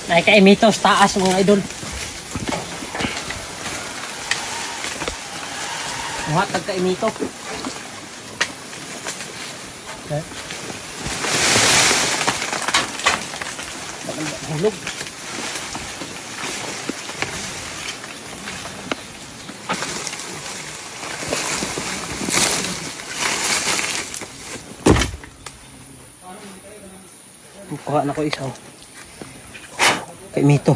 Ay kay mitos taas mga idol. Muhat tagka imito. Okay. Hulog. Kuha na ko isaw. Kay mito.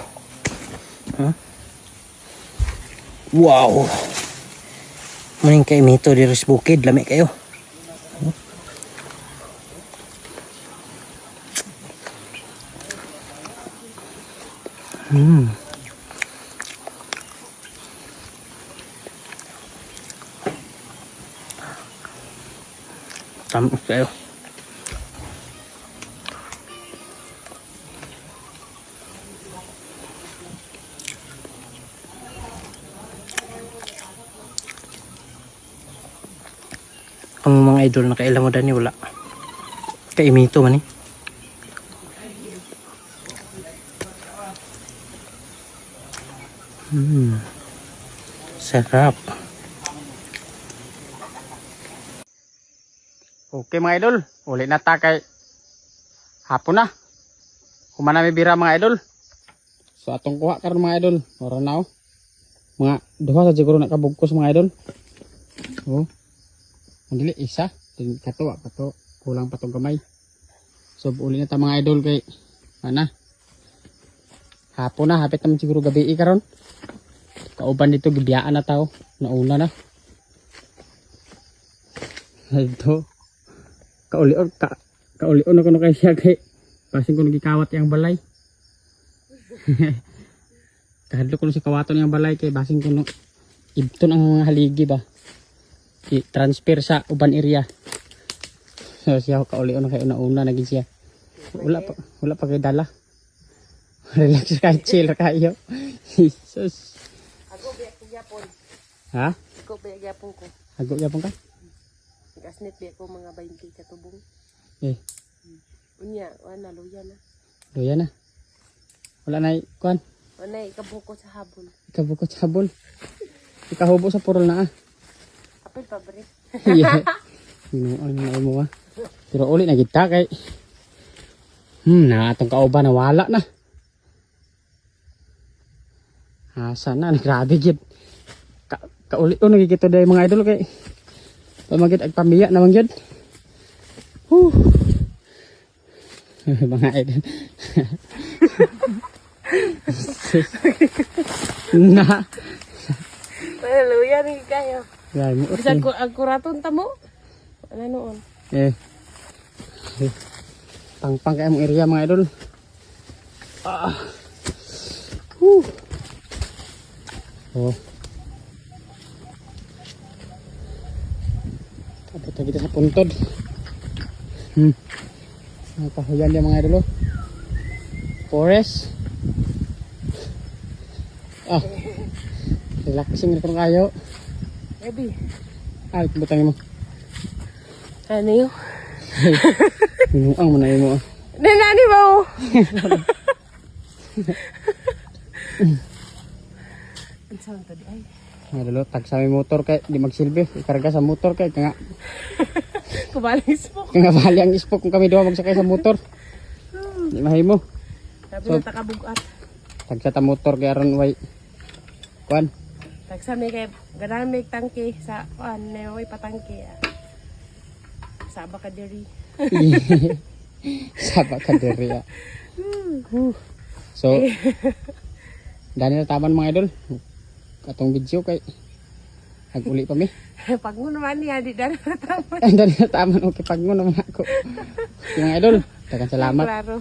Huh? Wow. Maning kay mito di res bukid lami kayo. Tamis kayo. Ang mga idol na kailan mo dani wala. Kaimito man eh. Sarap. Okay mga idol, ulit na ta kay hapon na. Humana may bira mga idol. So atong kuha karon mga idol, ora na oh. Mga duha sa siguro nakabugkos mga idol. Oh. Ang dili isa, kato kulang pa tong gamay. So uli na ta mga idol kay ana. Hapon na, hapit naman siguro gabi karon. Kauban dito gibiyaan na tao, nauna na. Ito. Kaulion ako na kay siya kay pasin ko nagikawat yang balay. Kahadlo ko si kawaton yang balay kay basin ko no ibton ang mga haligi ba. I-transfer sa uban area. So siya kaulion kay una-una naging siya. Wala pa kay dala. Relax kay chill kayo. Jesus. Ako biya ko yapon. Ha? Ako biya yapon ko. Ago yapon ka? Gasnet biya ko mga 20 katubong. Eh, Unya, wala luya na. doya na. Wala na kuan. Wala ikabuko sa habon. Ikabukot sa habol. Ikahubo sa purol na ah. Apil pabre. Yeah. Ano mo ah. Pero ulit na kita kay na atong kauban na wala na. Asa na grabe gid. Kauli nagikito day mga idol kay pamagit ag pamiya naman gyud. Mga idol. Na. Wala luya ni kayo. Gay mo. Bisan ko ang kuraton tamo. Wala noon. Eh. Pang kay among area mga idol. Ah. Oh. Tapos kita sa puntod. Pahuyan dia mga idol. Forest. Ah. Relaxing na kayo. Ebi. Ay, butangin mo. Ano yun? Minuang mo na mo. Nanani ba o? Ang saan to di ay? Mga idol, tag sa aming motor kay di magsilbi. Ikarga sa motor kay kaya Kubalis po. kaya bali ang ispok kung kami doon magsakay sa motor. Di mahimo. Sabi So, na takabugat. Tag sa ta motor kay aron way. Kuan. Tagsa may kay ganang may tangke sa kuan na may patangke. Saba ka diri. Saba ka diri. So, dani na taman mga idol. Katong video kay uli pa mi. Pag mo naman niya di dali na tama. Dani na taman okay pag mo naman ako. Mga idol, daghang salamat. Klaro.